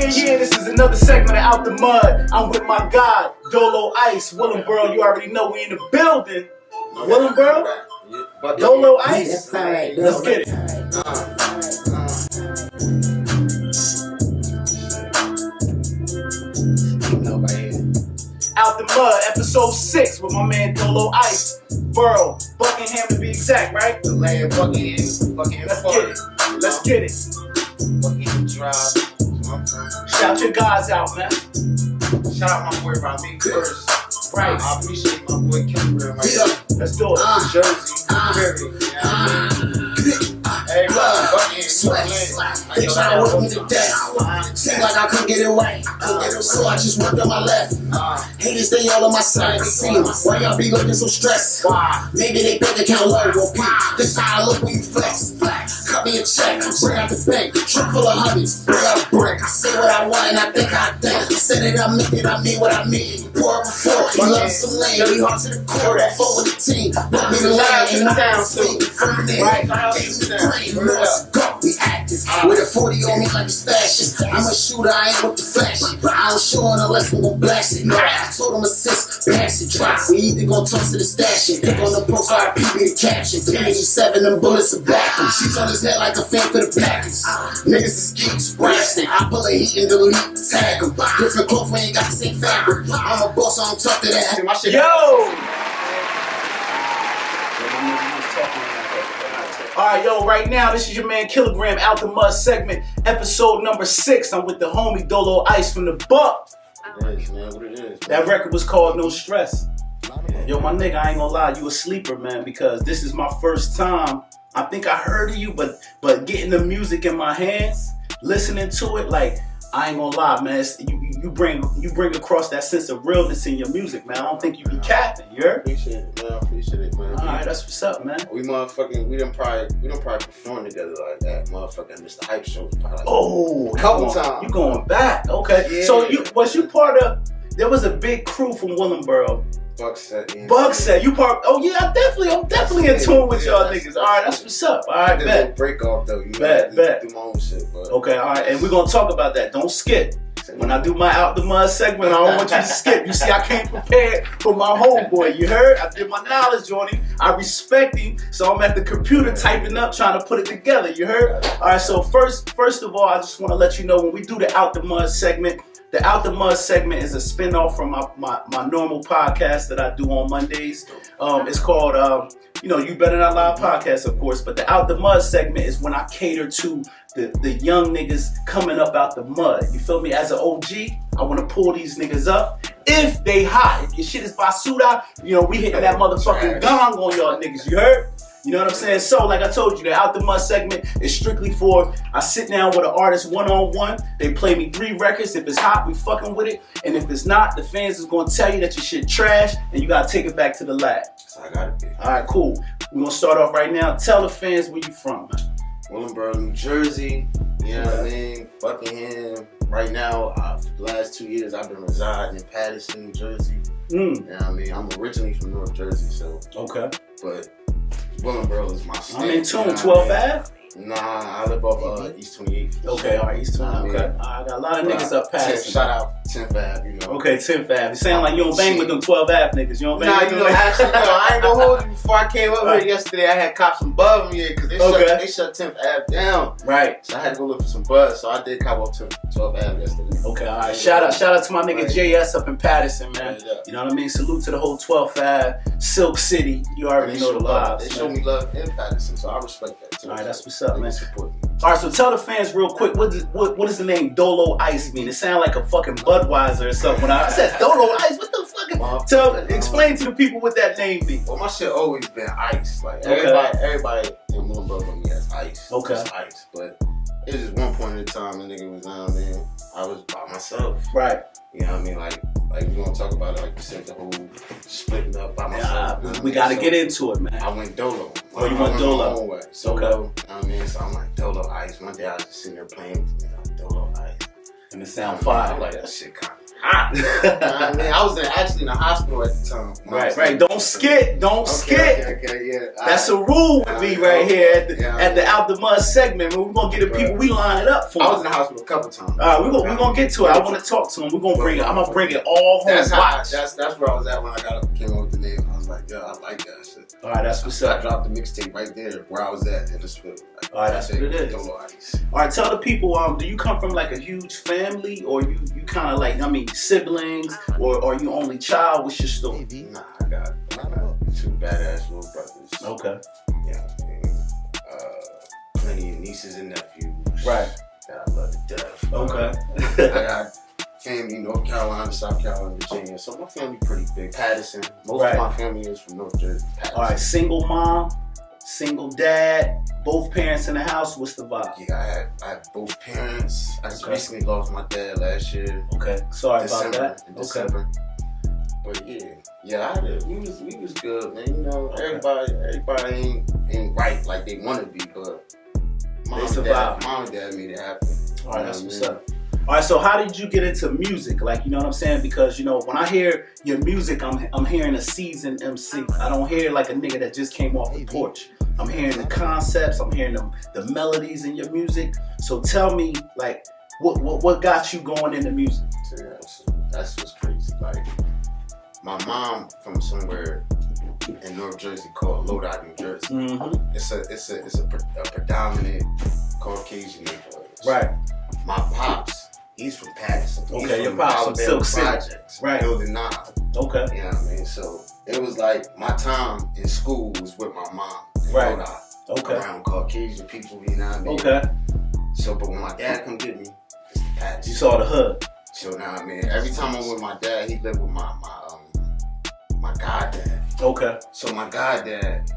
Yeah, this is another segment of Out the Mud. I'm with my guy, Dolo-Ice. Willingboro, you already know we in the building. Willingboro? Dolo-Ice? Let's get it. Out the Mud, episode 6 with my man Dolo-Ice. Boro, Buckingham to be exact, right? The land Buckingham. Let's get it. Buckingham Drive. Shout your guys out, man. Shout out my boy Rami first. Right. I appreciate my boy Willingboro. Let's do it. Jersey. Hey, Buckingham. They try to whip me to death. Seem like I couldn't get it right. So I just worked on my left. Haters, they all on my side. See why y'all be looking so stressed? Maybe they bank account low or peak. This how I look when you flex. Cut me a check, bring out the bank. Trunk full of honeys, bring out a brick. I say what I want and I think I think. Said it, I meant it, I mean what I mean. Pour up before, you love some lane. We hard to the core, full with the team. Put me the lane and I sleep. From there, gave me the green. Let's go, we active. With a 40 on me like it's fashion. I'm a shooter, I ain't with the flash. I don't show it unless we gon' blast it. No, I told him assist, pass it, drop. We either gon' toss to the stash it. Pick on the post, RP be the caption. 387, them bullets are back. She's on his head like a fan for the Packers. Niggas is geeks, Braxton. I pull a heat and delete, tag them. Different cloth, we ain't got the same fabric. I'm a boss, I don't talk to that. Yo! Alright, yo, right now, this is your man Kilogram Out the Mud segment, episode number 6. I'm with the homie Dolo-Ice from the Buck. What it is, man. What it is. That record was called No Stress. Yo, my nigga, I ain't gonna lie, you a sleeper, man, because this is my first time. I think I heard of you, but getting the music in my hands, listening to it, like, I ain't gonna lie, man. You bring across that sense of realness in your music, man. I don't think you be capping, you heard? Appreciate it, man. Appreciate it, man. All right, that's what's up, man. We done probably performed together like that, motherfucking Mr. Hype Show. Probably Oh, a couple times. You going back? Okay. Yeah. So was you part of? There was a big crew from Willingboro. BUCKSET. Yeah. BUCKSET. You part? Oh yeah, I'm definitely in tune with y'all niggas. All right, that's what's up. All right, bet. Break off though. You Bet. do my own shit, but Okay, all right, and we're gonna talk about that. Don't skip. When I do my Out the Mud segment, I don't want you to skip. You see, I came prepared for my homeboy. You heard? I did my knowledge on him. I respect him, so I'm at the computer typing up, trying to put it together. You heard? All right. So first of all, I just want to let you know when we do the Out the Mud segment. The Out the Mud segment is a spinoff from my normal podcast that I do on Mondays. It's called You Better Not Lie podcast, of course. But the Out the Mud segment is when I cater to the young niggas coming up out the mud. You feel me? As an OG, I want to pull these niggas up. If they hot, if your shit is basuda, we hitting that motherfucking gong on y'all niggas. You heard? You know what I'm saying? So, like I told you, the Out the Mud segment is strictly for, I sit down with an artist one-on-one, they play me 3 records. If it's hot, we fucking with it. And if it's not, the fans is gonna tell you that your shit trash, and you gotta take it back to the lab. so I got it. All right, cool. We're gonna start off right now. Tell the fans where you from, man. Willingboro, New Jersey. You know what I mean? Buckingham. Right now, the last 2 years, I've been residing in Paterson, New Jersey. You know what I mean? I'm originally from North Jersey, so. Okay. But Willingboro is my state. I'm in tune. 12th Ave? Nah, I live up East 28th. Okay, all right, East 28th. Okay. I got a lot of niggas up Paterson. Shout out 10th Ave, Okay, 10th Ave. It sound like you don't bang with them 12th Ave niggas. You don't bang with them? Actually, no, I ain't gonna hold you. Before I came up here yesterday, I had cops some buzz me because they shut 10th Ave down. Right. So I had to go look for some buzz. So I did cop up to 12th Ave yesterday. Okay, all right. Shout out to my nigga JS up in Paterson, man. Yeah. You know what I mean? Salute to the whole 12th Ave, Silk City. You already know the vibes. They show me love in Paterson, so I respect that too. All right, that's what's up, man. Support me. All right, so tell the fans real quick, what does the name Dolo-Ice mean? It sound like a fucking Budweiser or something. When I said Dolo-Ice, what the fuck? Explain to the people what that name means. Well, my shit always been ice. Like everybody in Willingboro know me as ice. Okay. Just ice. But it was just one point in time a nigga was down there. I was by myself. Right. You know what I mean? Like we gonna talk about it, like you said, the whole splitting up by myself. Yeah, we gotta get into it, man. I went Dolo. Oh, you went Dolo? My own way. Solo, you know what I mean? So I'm like Dolo-Ice. One day I was just sitting there playing with me, like Dolo-Ice. And it sound fire. I'm like, that shit kind of hot. I mean, I was actually in the hospital at the time. Right. Don't skit. Don't skit. Okay, yeah. That's a rule with me right here at the Out the Mud segment. We're gonna get the people. We line it up for. I was in the hospital a couple times. All right, we're gonna get to it. I want to talk to him. We're gonna bring it. I'm gonna bring it all home. That's where I was at when I came up with the name. I was like, yo, I like that shit. All right, that's what's up. I dropped the mixtape right there where I was at in the spit. All right, that's what it is. Dolo-Ice. All right, tell the people. Do you come from like a huge family, or you kind of like siblings, or are you only child? What's your story? Nah, I got 2 badass little brothers. Okay. Yeah, plenty of nieces and nephews. Right. That I love to death. Okay. I got family North Carolina, South Carolina, Virginia. So my family pretty big. Paterson. Most of my family is from North Jersey. Paterson. All right. Single mom, single dad, both parents in the house. What's the vibe? Yeah, I had both parents. I just recently lost my dad last year. Okay. Sorry about that. In December. But yeah, we was good, man. You know, everybody ain't right like they want to be, but mom and dad made it happen. All right, that's what's up. All right, so how did you get into music? Like, you know what I'm saying? Because, you know, when I hear your music, I'm hearing a seasoned MC. I don't hear like a nigga that just came off the porch. I'm hearing the concepts. I'm hearing the melodies in your music. So tell me, like, what got you going into music? That's what's crazy. Like, my mom from somewhere in North Jersey called Lodi, New Jersey. Mm-hmm. It's a predominant Caucasian neighborhood. Right. My pops, he's from Paterson. Okay, your pops from Silk City. Projects, right. Building 9. Okay. You know what I mean? So it was like my time in school was with my mom. Right. Lodi, okay. Around Caucasian people, you know what I mean? Okay. So, but when my dad come get me, it's the Paterson. You saw the hood. So now, I mean, every time I'm with my dad, he lived with my goddad. Okay. So my goddad,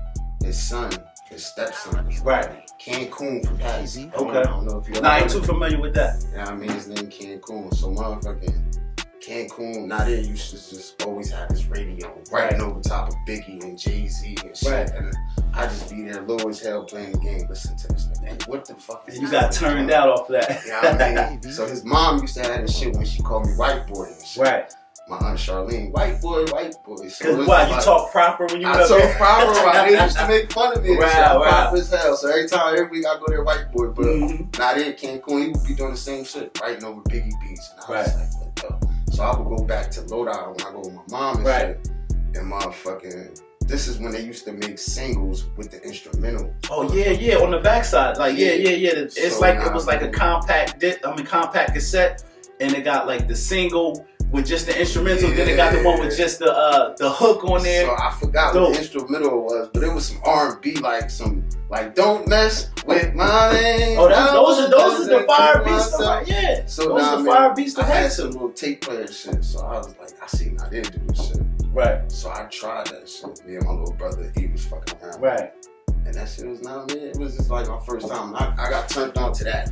his stepson, is right. Cancun from Paterson. Okay. I don't know if you I ain't too familiar with that. Yeah, I mean, his name Cancun. So motherfucking Cancun, now they used to just always have this radio right over top of Biggie and Jay-Z and shit. Right. And I just be there low as hell playing the game, listen to this nigga. Man, what the fuck is you got turned out off that. You know what I mean? So his mom used to have this shit when she called me white boy and shit. Right. My aunt Charlene, white boy. So cause why, you talk proper when you I talk proper, right? They used to make fun of me and shit. I'm proper as hell. So every week I go there white boy, but now they at Cancun, he would be doing the same shit, writing over Biggie beats. And I was like, what the? So I would go back to Lodi when I go with my mom and shit. And motherfucking, this is when they used to make singles with the instrumental. Oh yeah, on the backside. Like yeah. It's so like it was like a compact cassette, and it got like the single with just the instrumental, then it got the one with just the hook on there. So I forgot what the instrumental was, but it was some R&B, like some Don't Mess With My Name. Oh, those are the fire beats. Yeah. So those are the fire beats to I had some little tape player shit, so I was like, I seen how they do this shit. Right. So I tried that shit. Me and my little brother, he was fucking around. Right. And that shit was it was just like my first time. I got turned on to that.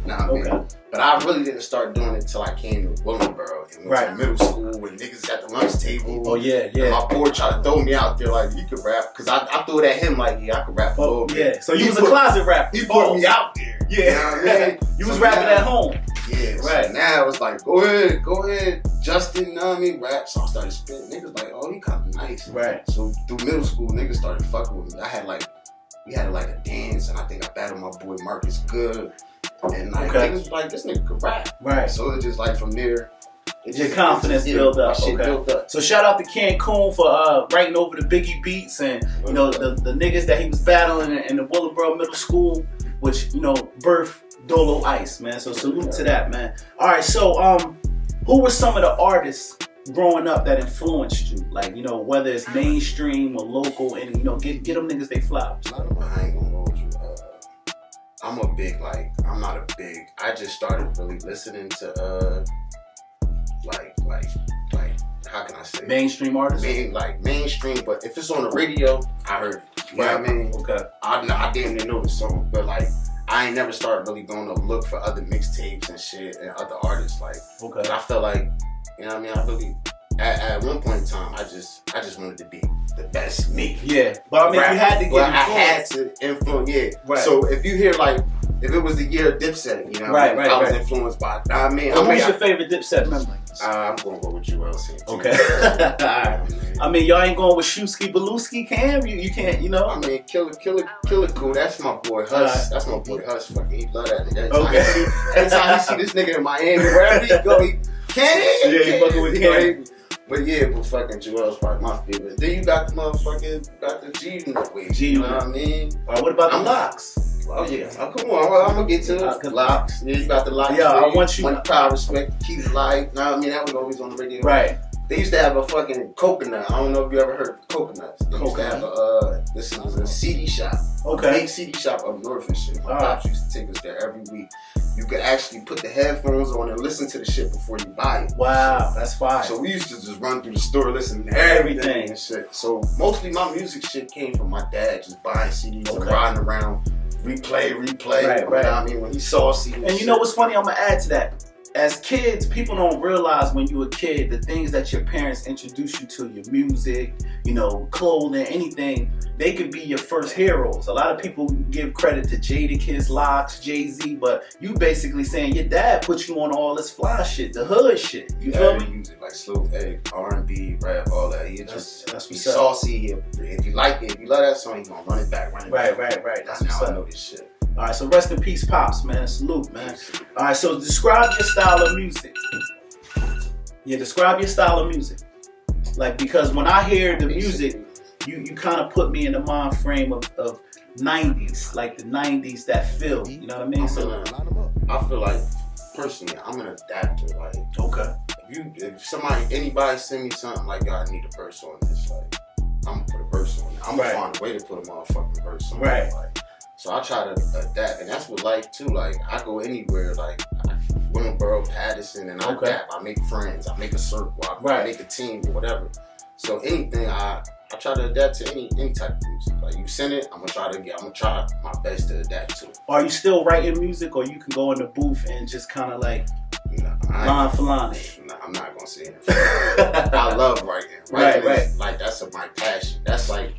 But I really didn't start doing it till I came to Willingboro and went to middle school when niggas got the lunch table. Oh yeah. And my boy tried to throw me out there like, you could rap. Cause I threw it at him like, yeah, I could rap a little bit. Yeah. So you was a closet rapper. He put me out there. Yeah. You know what I mean? You was rapping at home. Yeah. Right. So now it was like, go ahead, Justin, you know what I mean? Rap. So I started spitting. Niggas like, oh, he kinda nice. Right. So through middle school, niggas started fucking with me. We had like a dance, and I think I battled my boy Marcus Good. And like niggas was like, this nigga could rap. Right. So it just like from there, your confidence built up. Built up. So shout out to Cancun for writing over the Biggie beats, and you know the niggas that he was battling in the Willingboro Middle School, which you know birthed Dolo-Ice, man. So salute to that, man. All right, so who were some of the artists growing up that influenced you? Like, you know, whether it's mainstream or local, and you know, get them niggas they flowers. I ain't gonna hold you. I just started really listening to like how can I say mainstream artists? Mainstream, but if it's on the radio, I heard it. You know what I mean? Okay. I didn't even know the song, but like I ain't never started really going to look for other mixtapes and shit and other artists. Like, but I felt like, you know what I mean? I really, at one point in time, I just wanted to be the best me. Yeah, but I mean, you had to get influenced. I had to influence. Yeah. Right. So if you hear like if it was the year of Dipset, you know, right, I was influenced by. I mean, who's your favorite Dipset member? I'm gonna go with Joel Santana. Okay. I mean, y'all ain't going with Shusky Beluski, Cam? You can't, you know? I mean, Killer Cool. That's my boy Huss. That's my boy Huss. Fucking, he love that nigga. Every time he see this nigga in Miami, wherever he go, he Cam. Yeah, he fucking with Cam. But yeah, but fucking Joel's probably my favorite. Then you got the motherfucking, got the G unit way. You know what I mean? All right, what about the locks? Oh yeah, come on, I'm gonna get to it. Locks. Yeah, you got the locks. Yeah, I want you. One power, respect, keep light. Know what I mean? That was always on the radio. Right. They used to have a fucking coconut. I don't know if you ever heard of coconuts. They used to have this is a CD shop. Okay. A big CD shop up north and shit. My pops used to take us there every week. You could actually put the headphones on and listen to the shit before you buy it. Wow, that's fine. So we used to just run through the store listening to everything and shit. So mostly my music shit came from my dad just buying CDs and riding around, replay. Right. You know what I mean? When he saw CDs. And you know what's funny? I'm gonna add to that. As kids, people don't realize when you're a kid, the things that your parents introduce you to, your music, you know, clothing, anything, they could be your first heroes. A lot of people give credit to Jadakiss, Locks, Jay-Z, but you basically saying your dad put you on all this fly shit, the hood shit. You feel me? Music like slow edit, R&B, rap, all that. That's He's saucy. If you like it, if you love that song, he's gonna run it back. Right. That's how I know this shit. All right, so rest in peace, Pops, man. Salute, man. All right, so describe your style of music. Yeah, describe your style of music. Like, because when I hear the music, you kind of put me in the mind frame of 90s, like the 90s that feel, you know what I mean? I feel like, personally, I'm an adapter. Like, okay. If anybody send me something like, I need a verse on this, like, I'm gonna put a verse on it. I'm gonna find a way to put a motherfucking verse on it. Right. Like, so I try to adapt, and that's what life too. Like, I go anywhere, like Willingboro, Paterson, and I adapt. I make friends. I make a circle. I make a team or whatever. So anything, I try to adapt to any type of music. Like, you send it, I'm gonna try my best to adapt to it. Are you still writing music, or you can go in the booth and just kind of like line for line? Nah, I'm not gonna say it. I love writing. Right. Like, that's my passion. That's like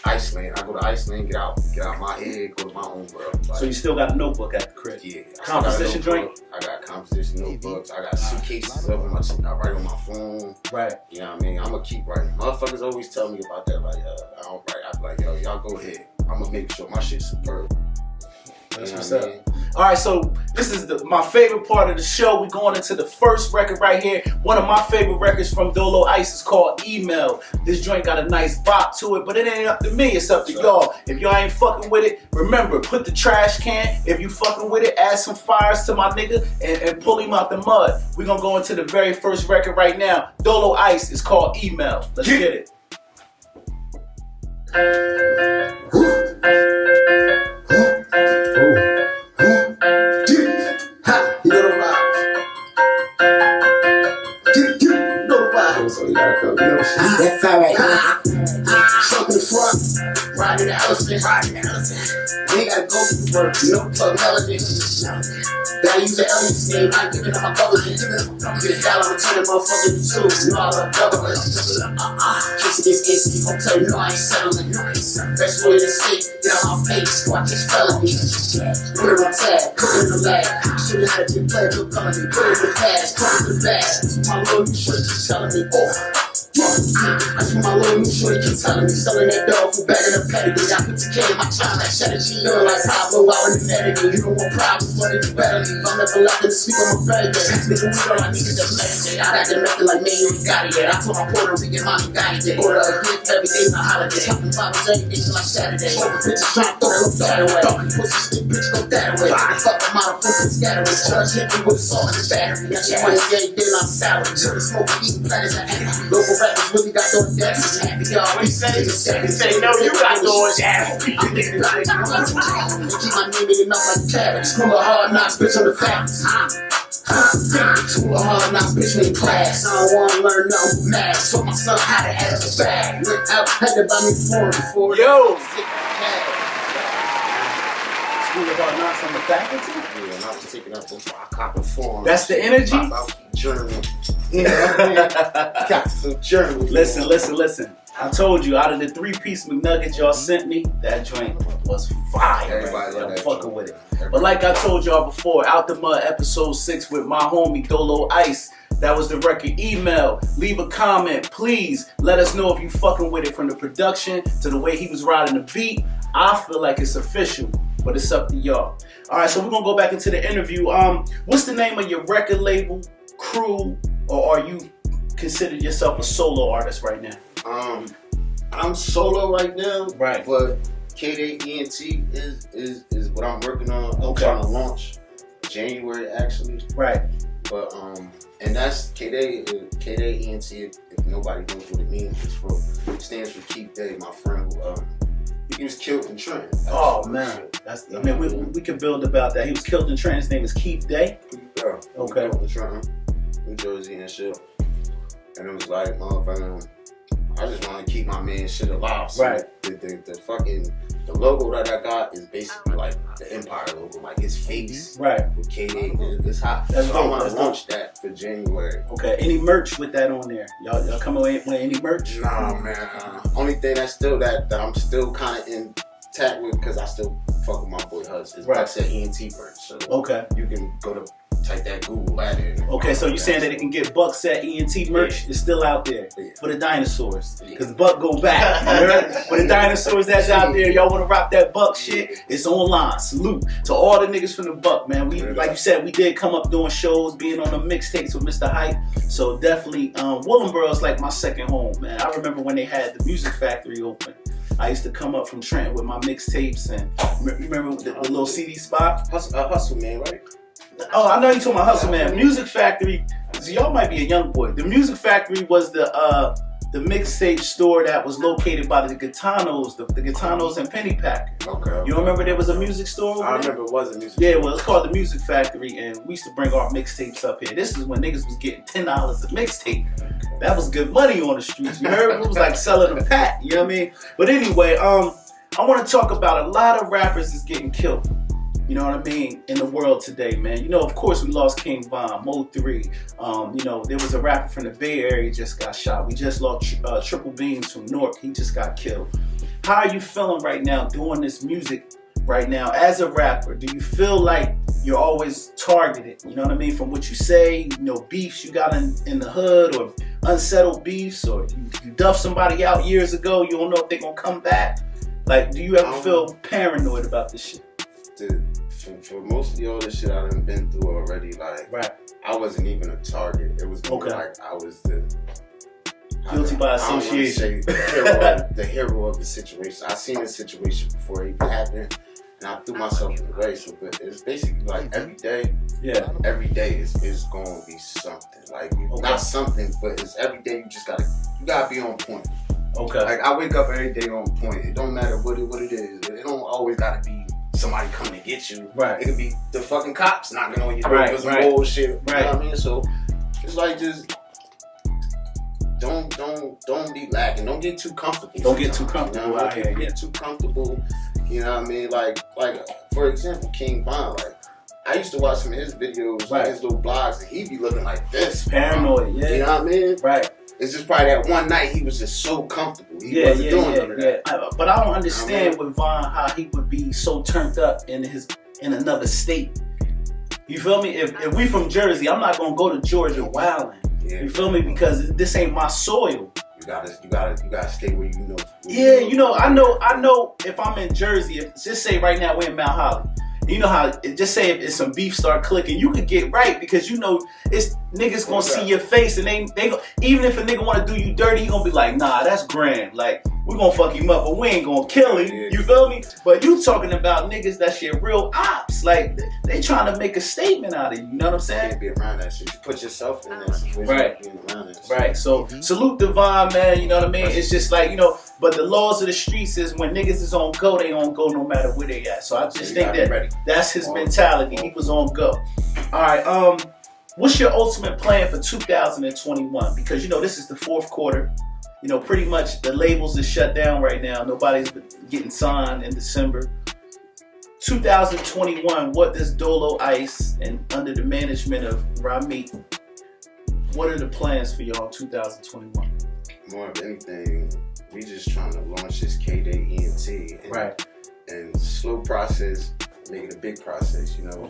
Iceland. I go to Iceland, get out my head, go to my own world. Like, so you still got a notebook at the crib? Yeah. Composition joint? I got composition notebooks. I got suitcases of them. I write on my phone. Right. You know what I mean? I'm gonna keep writing. Motherfuckers always tell me about that. Like, I don't write. I be like, yo, y'all go ahead. I'm gonna make sure my shit's superb. That's what's up. All right, so this is my favorite part of the show. We're going into the first record right here. One of my favorite records from Dolo-Ice is called Email. This joint got a nice bop to it, but it ain't up to me. It's up to y'all. If y'all ain't fucking with it, remember, put the trash can. If you fucking with it, add some fires to my nigga and pull him out the mud. We're going to go into the very first record right now. Dolo-Ice is called Email. Let's get it. That's alright. Jump in the front, riding the elephant. We gotta go to work, no plug melody. Gotta use the elements name, I'm giving up my government. Get down, I'm turning motherfucker to two. You know I love government. Kiss against AC, I'm telling you I ain't settling. Best way to escape, get out my face, watch this felony. Put it on tag, put it in the lab. Should've had to play a good felony. Put it in the past, put it in the bag. My little you should keep telling me, I see my little new shorty keep telling me, selling that dog for back in the pedigree. I put the K in my child, that shit is she like Pablo out in the medical. You don't want problems, but it's better leave. I'm never left to sleep on my bed yet. Nigga, we all I need is a meditate. I got the nothing like me, you ain't got it yet. I told my Puerto Rican mommy got it yet. Order a gift every day's a holiday. Couple bottles every day till like Saturday. Over bitches trying to throw that that away. Talking pussy stick, bitch, go that away. Fuck the model, fuck the scatter away. Judge hit me with a salt in the battery. Got your money, yeah, then I'm salary. Chicken smoking, eating platters and local rappers really got those debts. Happy y'all, we say no, you got those ass. I'm thinking about it. Keep my name in enough like cabbage. School of hard knocks, bitch on the facts. School of hard knocks, bitch in class. I don't wanna learn no math. Taught my son how to add up a bag. Look out, had to buy me four before. Yo! School of hard knocks on the faculty? Yeah, and I was taking up before I cop a form. That's the energy? Journal. You know what I mean? Got some journal. Listen. I told you, out of the 3-piece McNuggets y'all sent me, that joint was fire. Everybody I'm like fucking with it. But like I told y'all before, Out the Mud episode 6 with my homie Dolo-Ice. That was the record. Email, leave a comment, please. Let us know if you fucking with it, from the production to the way he was riding the beat. I feel like it's official, but it's up to y'all. All right, so we're gonna go back into the interview. What's the name of your record label, crew, or are you consider yourself a solo artist right now? I'm solo right now, right? But K-Day-ENT is what I'm working on. I'm trying to launch January actually, right? But and that's K-Day-ENT. If nobody knows what it means, it stands for Keep Day. My friend he was killed in Trenton. Oh man, that's. I mean, we can build about that. He was killed in Trenton. His name is Keith Day. Yeah. Okay. In Trenton, New Jersey and shit. And it was like, motherfucker, I just want to keep my man shit alive. So right. The logo that I got is basically like the Empire logo, like his face. Right. With K-Day. It's hot. That's so dope. I want to launch that for January. Okay. Any merch with that on there? Y'all come away with any merch? Nah, man. Only thing that's still that I'm still kind of intact with, because I still fuck with my boy Hus, is BUCKSET ENT merch. So okay. You can go to type that Google at it. Okay, so you saying that it can get BUCKSET ENT merch? It's still out there for the dinosaurs, because Buck go back. You heard? For the dinosaurs that's out there, y'all want to rock that Buck shit? It's online. Salute to all the niggas from the Buck, man. We, like you said, we did come up doing shows, being on the mixtapes with Mr. Hype. So definitely, Willingboro is like my second home, man. I remember when they had the Music Factory open. I used to come up from Trenton with my mixtapes, and remember the little CD spot? Hustle Man, right? Oh, I know you talking about Hustle Man. Music Factory. So y'all might be a young boy. The Music Factory was the mixtape store that was located by the Gitanos, the Gitanos and Pennypacker. Okay. You remember there was a music store over I there? remember it was a music store. Yeah, store. well, it's called the Music Factory, and we used to bring our mixtapes up here. This is when niggas was getting $10 a mixtape. That was good money on the streets. You heard? It was like selling a pack. You know what I mean? But anyway, I want to talk about a lot of rappers is getting killed. You know what I mean? In the world today, man. You know, of course, we lost King Von, Mo 3. You know, there was a rapper from the Bay Area just got shot. We just lost Triple Beans from Newark. He just got killed. How are you feeling right now doing this music right now as a rapper? Do you feel like you're always targeted? You know what I mean? From what you say, you know, beefs you got in the hood, or unsettled beefs, or you duffed somebody out years ago, you don't know if they're going to come back. Like, do you ever feel paranoid about this shit? For most of all this shit I done been through already, like, I wasn't even a target. It was more like I was the guilty by association. The hero of the situation. I seen the situation before it even happened, and I threw myself in the way. So, but it's basically like every day is going to be something. Like not something, but it's every day. You gotta be on point. Okay. Like I wake up every day on point. It don't matter what it is. It don't always gotta be somebody coming to get you. Right. It could be the fucking cops knocking on your door for some bullshit. Right. You know what I mean? So it's like just don't be lacking. Don't get too comfortable. Don't get too comfortable out here. Get too comfortable. You know what I mean? Like for example, King Von. Like I used to watch some of his videos, like his little blogs, and he'd be looking like this. Paranoid, yeah. You know what I mean? Right. It's just probably that one night he was just so comfortable. He wasn't doing none of that. But I don't understand with Von how he would be so turned up in another state. You feel me? If we from Jersey, I'm not gonna go to Georgia wilding. Yeah. You feel me? Because this ain't my soil. You gotta stay where you know. Yeah, you know, I know if I'm in Jersey, just say right now we're in Mount Holly. You know how, just say if some beef start clicking, you could get right because you know it's niggas gonna see your face and they even if a nigga wanna do you dirty, he gonna be like, nah, that's grand. Like, we gonna fuck him up, but we ain't gonna kill him. You feel me? But you talking about niggas that shit real ops. Like, they trying to make a statement out of you. You know what I'm saying? You can't be around that shit. You put yourself in that situation. Being around that shit. Right. So salute Devon, man. You know what I mean? It's just like, you know, but the laws of the streets is when niggas is on go, they on go no matter where they at. So I just think that's his mentality. He was on go. All right. What's your ultimate plan for 2021? Because you know this is the fourth quarter. You know, pretty much the labels are shut down right now. Nobody's getting signed in December. 2021, what does Dolo-Ice and under the management of Rami, what are the plans for y'all 2021? More of anything, we just trying to launch this K-Day ENT. And slow process, make it a big process, you know.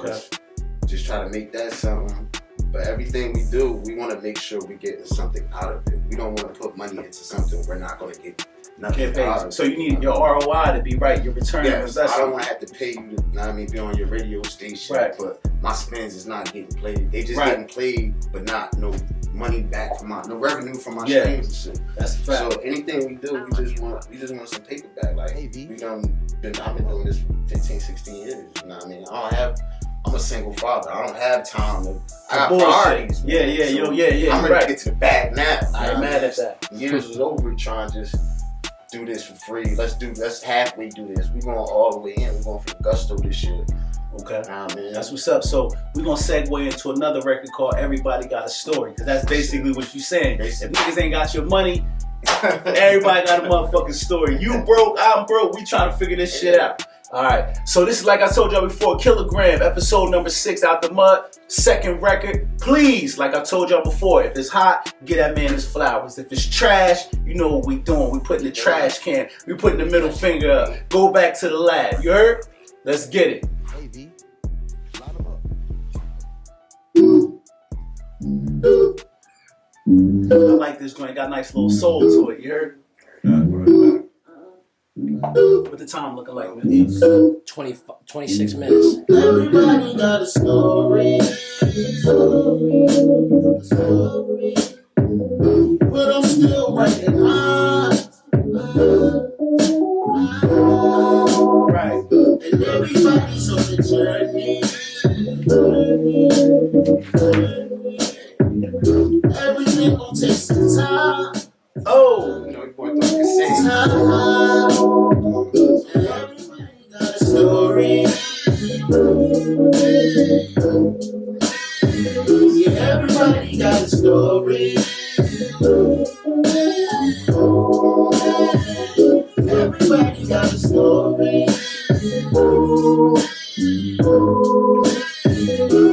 Just try to make that something. But everything we do, we want to make sure we're getting something out of it. We don't want to put money into something we're not going to get nothing out of it. So you need your ROI to be right, your return on investment. I don't want to have to pay you to, be on your radio station, but my spins is not getting played. They just getting played, but not no money back from no revenue from my streams and shit. That's a fact. So anything we do, we just want some paper back. Like I've been doing this for 15, 16 years. You know what I mean? I'm a single father. I don't have time to. I got priorities. I'm ready to get to the bag now. I ain't mad at that. Years was over trying to just do this for free. Let's halfway do this. We going all the way in. We going for the gusto this shit. Okay. That's what's up. So we're gonna segue into another record called Everybody Got a Story. Because that's basically what you're saying. If niggas ain't got your money, everybody got a motherfucking story. You broke, I'm broke. We trying to figure this shit out. Alright, so this is, like I told y'all before, Kilogram, episode number 6, Out the Mud, second record. Please, like I told y'all before, if it's hot, get that man his flowers. If it's trash, you know what we doing. We putting the trash can, we putting the middle finger up. Go back to the lab, you heard? Let's get it. Hey, V, line them I up. like this joint, got a nice little soul to it, you heard? What the time looking like, man? 26 minutes. Everybody got a story. But I'm still writing mine. Right. And everybody's on the journey. Everything gon' take some time. Oh! You know, boy thought he could sing. Everybody got a story. Yeah, everybody got a story. Everybody got a story.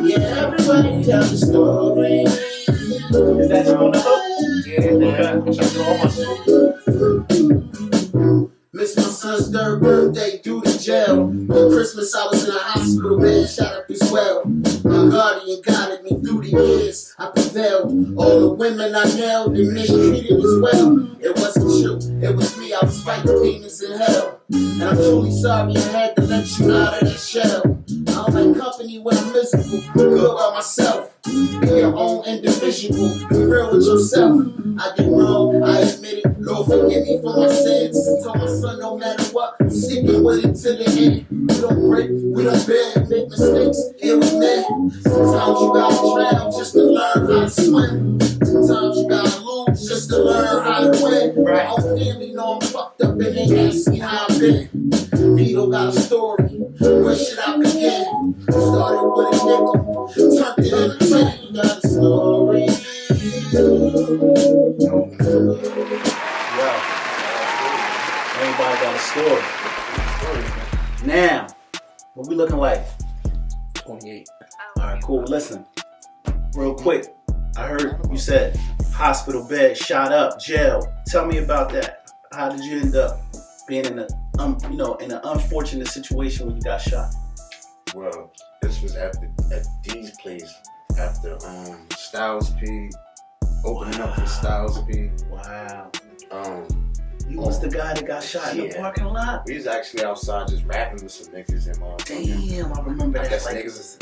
Yeah, everybody got a story. Is that you on the hook? Missed my son's 3rd birthday due to jail. On Christmas I was in a hospital bed, shot up as well. My guardian guided me through the years. I prevailed. All the women I nailed and mistreated as well. It wasn't you, it was me. I was fighting demons in hell. And I'm truly sorry I had to let you out of that shell. I don't like company when I'm miserable. I'm good by myself. Be your own individual. Be real with yourself. I did wrong, I admit it. Lord, forgive me for my sins. Told my son, no matter what, I'm sticking with it to the end. We don't break, we don't bend, make mistakes, here we men. Sometimes you gotta drown just to learn how to swim. Sometimes you gotta lose just to learn how to win. My own family know I'm fucked up and they ask me how I've been. Pito got a story, where should I begin? Started with a nickel, turned it into 10. You got a story. Wow. Everybody got a story. Now, what we looking like? 28. Alright, cool. Listen, real quick. I heard you said hospital bed, shot up, jail. Tell me about that. How did you end up being in in an unfortunate situation when you got shot? Well, this was at D's place after Styles P. Opening up for Styles P. Wow. You was the guy that got shot in the parking lot? We was actually outside just rapping with some niggas and damn, I remember that. I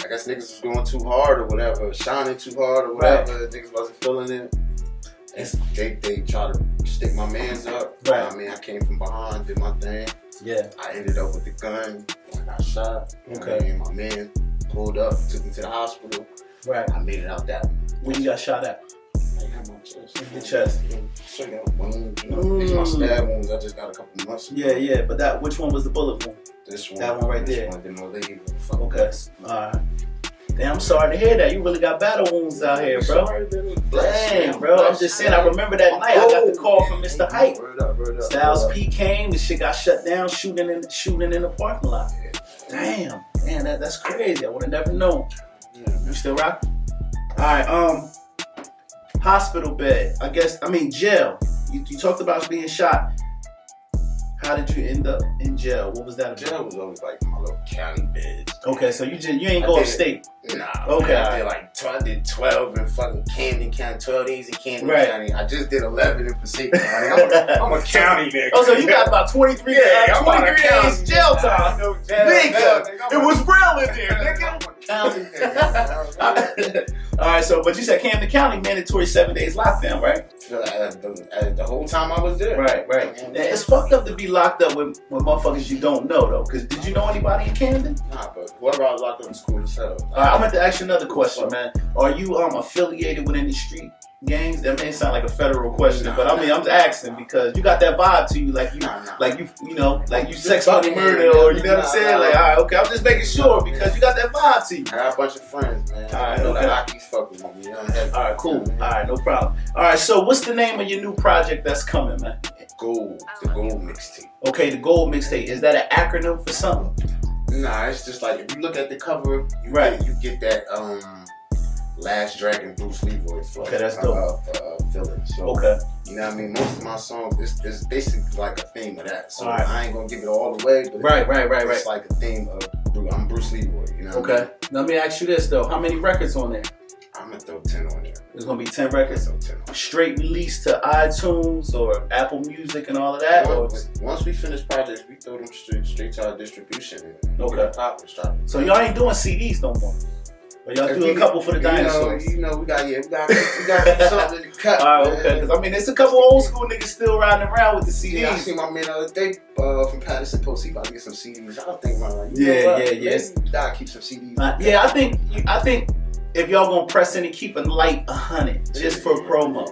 guess niggas was going too hard or whatever, shining too hard or whatever. Right. Niggas wasn't feeling it. And they tried to stick my mans up. Right. I mean, I came from behind, did my thing. Yeah. I ended up with the gun. I got shot. Okay. And my man pulled up, took me to the hospital. Right. I made it out that way. When you got shot at? My chest. Your chest. So I got wounds, these my stab wounds. I just got a couple months ago. Yeah, but which one was the bullet wound? This one. That one right there. Okay. Alright. Damn, I'm sorry to hear that. You really got battle wounds out here, bro. Dang, bro. I'm just saying, I remember that night I got the call from Mr. Hype. Styles P came, the shit got shut down, shooting in the parking lot. Damn, that's crazy. I would have never known. You still rocking? Alright, hospital bed. Jail. You talked about being shot. how did you end up in jail? What was that about? Jail was always like my little county bed. Okay, so you ain't go upstate. Nah. Okay. Man, I did 12 in fucking Camden County, 12 days in Camden Right. County. I just did 11 in Passaic County. I'm a county nigga. Oh, so you got about 23 days jail time. Nigga, it was real in there, nigga. County nigga. All right, so but you said Camden County mandatory 7 days lockdown, right? The whole time I was there. Right. Yeah, it's fucked up to be locked up with motherfuckers you don't know though. Cause did you know anybody in Camden? Nah, but what about locked up in school itself? I'm going to ask you another question, man. Are you affiliated with any street gangs? That may sound like a federal question, but I mean I'm asking because you got that vibe to you, like you sex money murder, or you know what I'm saying? Like, all right, okay, I'm just making sure because you got that vibe to you. I got a bunch of friends, man. All right, I know okay. that Aki's fucking with me. All right, cool. All right, no problem. All right, so what's the name of your new project that's coming, man? Gold, the Gold Mixtape. Okay, the Gold Mixtape. Is that an acronym for something? Nah, it's just like if you look at the cover, you get that Last Dragon Bruce Leroy feel. Okay, that's dope. Feeling. So, okay. You know what I mean? Most of my songs is basically like a theme of that. So right. I ain't gonna give it all away, but right. It's like a theme of I'm Bruce Leroy. You know? What I mean? Let me ask you this though: how many records on there? I'm gonna throw 10 on there. There's gonna be 10 records. 10. Straight release to iTunes or Apple Music and all of that. Once we finish projects, we throw them straight to our distribution. Okay. So y'all ain't doing CDs no more. But y'all do a couple for the dinosaurs. We got something in the cut. All right, okay. Because I mean, there's a couple old school niggas still riding around with the CDs. Yeah, I seen my man the other day from Paterson N.J. He about to get some CDs. I don't think Yeah. Gotta keep some CDs. I think if y'all gonna press in and keep it light 100 just for promo.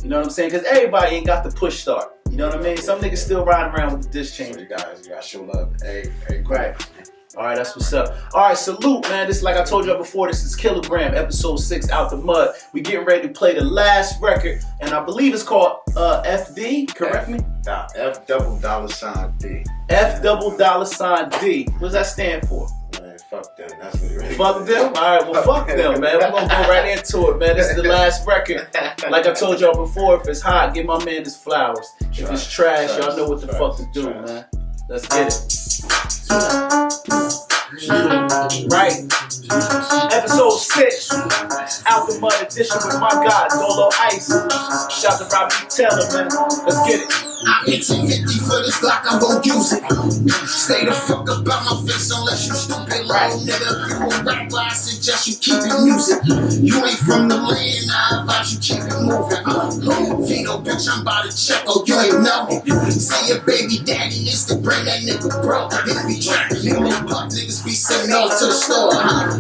You know what I'm saying? Because everybody ain't got the push start. You know what I mean? Some niggas still riding around with the disc changer. So you gotta show love. Hey, right. All right, that's what's up. All right, salute, man. This is like I told y'all before. This is Kilogram, episode 6, Out the Mud. We getting ready to play the last record, and I believe it's called FD. Correct me. F double dollar sign D. F double dollar sign D. What does that stand for? Man, fuck them. That's what it really Fuck them? All right, well, fuck them, man. We're gonna go right into it, man. This is the last record. Like I told y'all before, if it's hot, give my man his flowers. If it's trash, y'all know what the fuck to do, man. Let's get it. Right. Episode 6, Out the Mud edition with my guy, Dolo-Ice. Shout to Robbie Taylor, man. Let's get it. I hit 250 for this Glock, I'm gon' use it. Stay the fuck about my face unless you stupid little nigga. If you a rapper, I suggest you keep it music. You ain't from the land, I advise you keep it moving. Vito, bitch, I'm about to check. Oh, you ain't know. Say your baby daddy needs to bring that nigga broke. Nigga be trapping, nigga buck niggas be sending off to the store.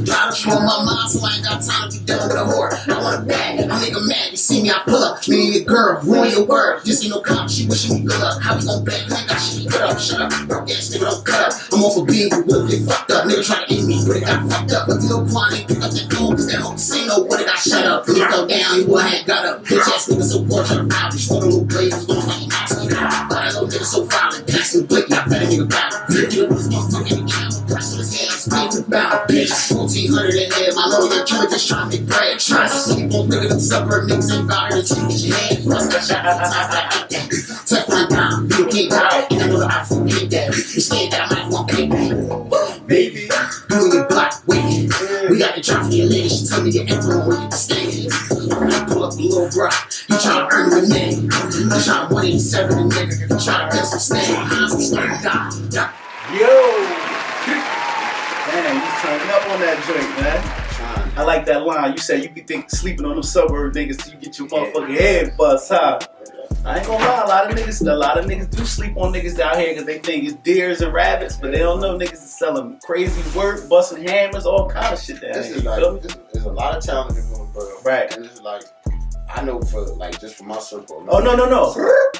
Gotta show my mind, so I ain't got time to be done with a whore. I want a bag, a nigga mad. You see me, I pull up. Me and your girl, ruin your word. This ain't no cop, she wishing me good luck. How we gon' bet? Nigga, shit put up, shut up. Broke ass nigga, don't cut up. I'm off a beat, you will get fucked up. Nigga try to eat me, but it got fucked up. But no quantity, pick up that phone, cause that hoe say no, what it got shut up. He fell down, he would have got up. Bitch ass niggas so watch her out. These little little blades, going like nasty. But I know niggas so violent, passing blicky, I bet a nigga bout. 50 of this motherfucking account, press on his hands, pains about. Bitch, 1400 in there, my lawyer killer just trying to make bread. Try to sleep on nigga, them suburb niggas ain't about here to get your head. Plus, I shot the top, I hate that. Tough one down, you can't die, and I know the iPhone hate that. You scared that I might want payback. Baby, doing your block, waiting. We got the drop for your lady, she told me your info where you can stay. I pull up a little bro, you tryna earn the name. You tryna 187 a nigga, you tryna get some snake. I'm starting to die. Yo! Man, you turning up on that joint, man. I like that line. You said you be sleeping on them suburb niggas till you get your motherfucking head bust, huh? I ain't gonna lie, a lot of niggas do sleep on niggas out here because they think it's deers and rabbits, but they don't know niggas is selling crazy work, busting hammers, all kind of shit down here. There's a lot of talent in Willingboro. Right. And it's like, I know for like just for my circle. Oh no.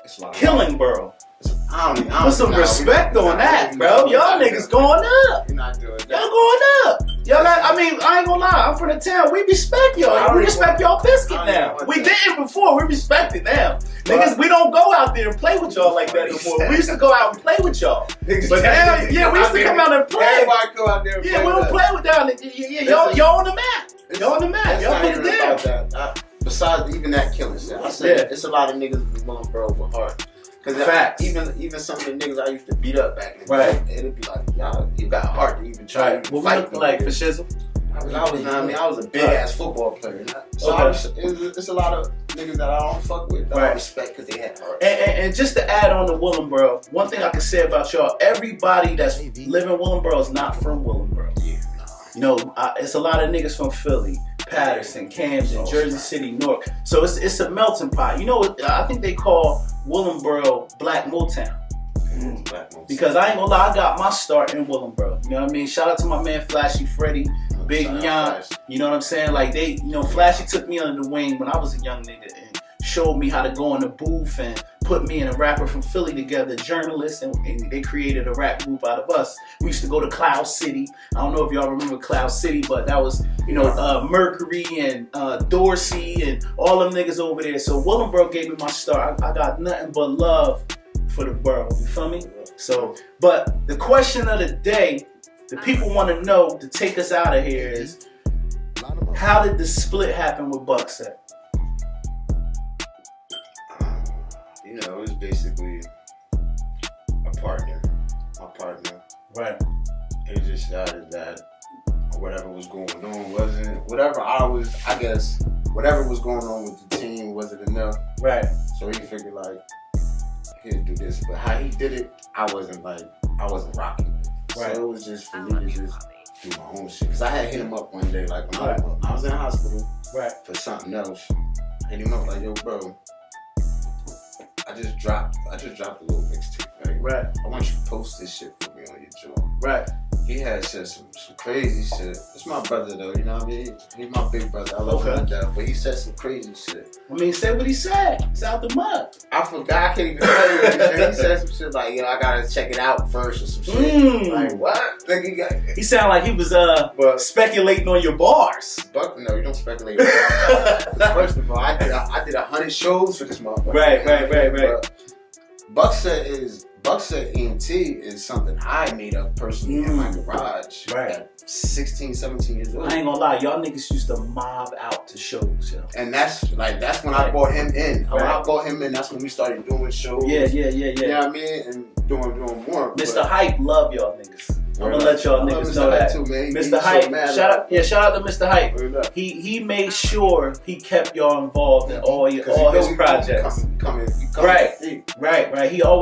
It's like Killingboro. I don't Put some respect on that, bro. Y'all niggas going up. You're not doing that. Y'all going up. Y'all got, I ain't gonna lie, I'm from the town. We respect y'all. We respect y'all biscuit now. We didn't before. We respect it now. Niggas, we don't go out there and play with y'all like that no more. We used to go out and play with y'all. But now, yeah, we used to come out and play. Everybody go out there and play. Yeah, we don't play with y'all. Yeah, y'all on the map. Y'all on the map. Y'all put it down. Besides even that killing shit, I said it's a lot of niggas in Willingboro with heart. Because even some of the niggas I used to beat up back in the day, it'd be like, y'all, you got heart to even try to fight. What like for shizzle? I was a big ass football player. So it's a lot of niggas that I don't fuck with that I respect because they had heart. And just to add on to Willingboro, one thing I can say about y'all, everybody that's living in Willingboro is not from Willingboro. Yeah, you know, it's a lot of niggas from Philly, Paterson, Camden, Jersey City, Newark. So it's a melting pot. You know, I think they call Willingboro Black Motown. Because I ain't gonna lie, I got my start in Willingboro. You know what I mean? Shout out to my man Flashy Freddie, Big Young. You know what I'm saying? Like Flashy took me under the wing when I was a young nigga and showed me how to go in the booth and put me and a rapper from Philly together, journalists, and they created a rap group out of us. We used to go to Cloud City. I don't know if y'all remember Cloud City, but that was, Mercury and Dorsey and all them niggas over there. So Willingboro gave me my start. I got nothing but love for the borough, you feel me? So, but the question of the day, the people want to know to take us out of here is, how did the split happen with BUCKSET? It was basically my partner. Right. It just started that whatever was going on whatever was going on with the team wasn't enough. Right. So he figured like, he'd do this, but how he did it, I wasn't rocking with it. Right. So it was just for me to just do my own shit. Cause I had hit him up one day, like when I was in the hospital for something else. I hit him up like, yo, bro, I just dropped a little mixtape, right? I want you to post this shit for me on your joint. Right. He had said some crazy shit. It's my brother though, you know what I mean? He's my big brother. I love him to death, but he said some crazy shit. I mean, say what he said. It's out the mud. I forgot. I can't even tell you what he said. He said some shit like, I gotta check it out first or some shit. Like what? Like he sounded like he was speculating on your bars. No, you don't speculate. First of all, I did 100 shows for this motherfucker. Right. BUCKSET ENT is something I made up personally in my garage at 16, 17 years old. I ain't gonna lie, y'all niggas used to mob out to shows, yo. And that's when I brought him in. When I brought him in, that's when we started doing shows. Yeah. You know what I mean? And doing more. Mr. Hype love y'all niggas. I'm gonna let y'all niggas know that. Too, man. Mr. Hype, shout out to Mr. Hype. He made sure he kept y'all involved in all his projects. Right.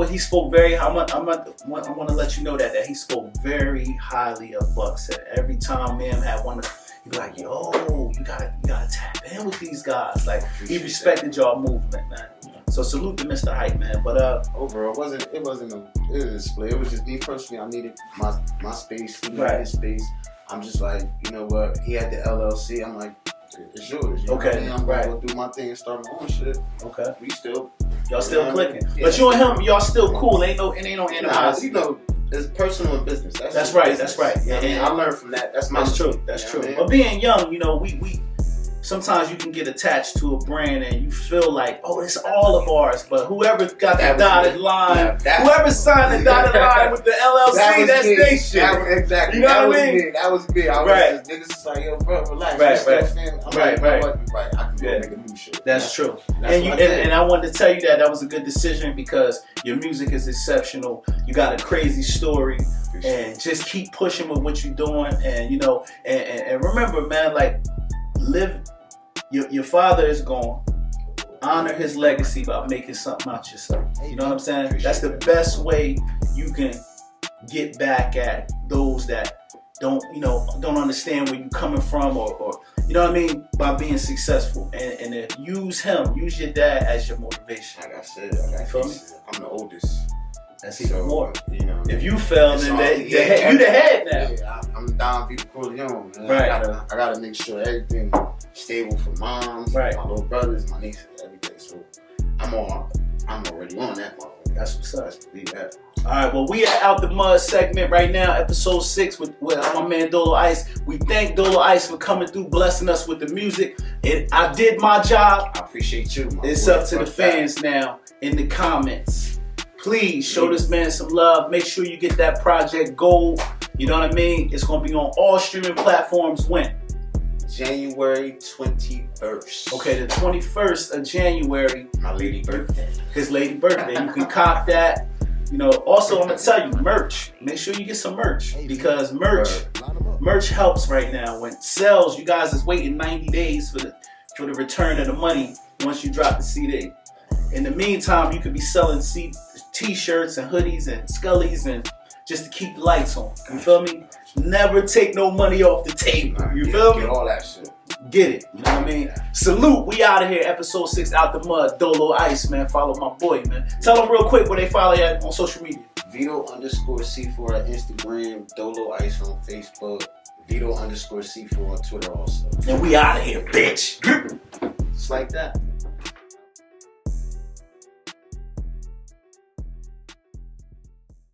He spoke very. I want to let you know that he spoke very highly of BUCKSET. Every time Ma'am had one, he'd be like, "Yo, you gotta tap in with these guys." Like he respected y'all movement, man. So salute to Mr. Hype, man. But overall, it wasn't a split. It was just me personally. I needed my space. He needed his space. I'm just like, you know what? He had the LLC. I'm like, it's yours. You know what I mean? I'm gonna go do my thing and start my own shit. Okay. Y'all still clicking. Yeah. But you and him, y'all still cool. Ain't no animosity. It's personal and business. That's right. Yeah, and I learned from that. That's true. That's true. But being young, we sometimes you can get attached to a brand and you feel like, oh, it's all of ours. But whoever got the dotted line, whoever signed the dotted line with the LLC, that's their shit. Exactly. You know what I mean? That was me. I was just niggas like, yo, bro, relax. Right. I can go make a new shit. That's true. And I wanted to tell you that was a good decision because your music is exceptional. You got a crazy story. And just keep pushing with what you're doing. And, and remember, man, like, live. Your father is gone. Honor his legacy by making something out yourself. You know what I'm saying? That's the best way you can get back at those that don't understand where you're coming from or you know what I mean, by being successful. And use your dad as your motivation. Like I said, I'm the oldest. That's even more. You if you fail, then you the head now. Yeah, I'm Don Vito Corleone. Right. I gotta make sure everything stable for mom, my little brothers, my nieces, everything. So I'm already on that motherfucker. That's what's up. Let's believe that. All right, well, we are Out the Mud segment right now, episode 6 with my man Dolo-Ice. We thank Dolo-Ice for coming through, blessing us with the music. I did my job. I appreciate you. It's up to the fans now in the comments. Please show this man some love. Make sure you get that project Gold. You know what I mean? It's going to be on all streaming platforms when? January 21st. Okay, the 21st of January. My lady birthday. His lady birthday. You can cop that. You know, also I'm gonna tell you, merch. Make sure you get some merch because merch helps right now. When sales, you guys is waiting 90 days for the return of the money once you drop the CD. In the meantime, you could be selling t-shirts and hoodies and scullies and just to keep the lights on. You feel me? Never take no money off the table. You feel me? Get all that shit. Get it. You know what I mean? Salute. We out of here. Episode 6 out the mud. Dolo-Ice, man. Follow my boy, man. Tell them real quick where they follow you at on social media. Vito_C4 at Instagram. Dolo-Ice on Facebook. Vito_C4 on Twitter also. And we out of here, bitch. Just like that.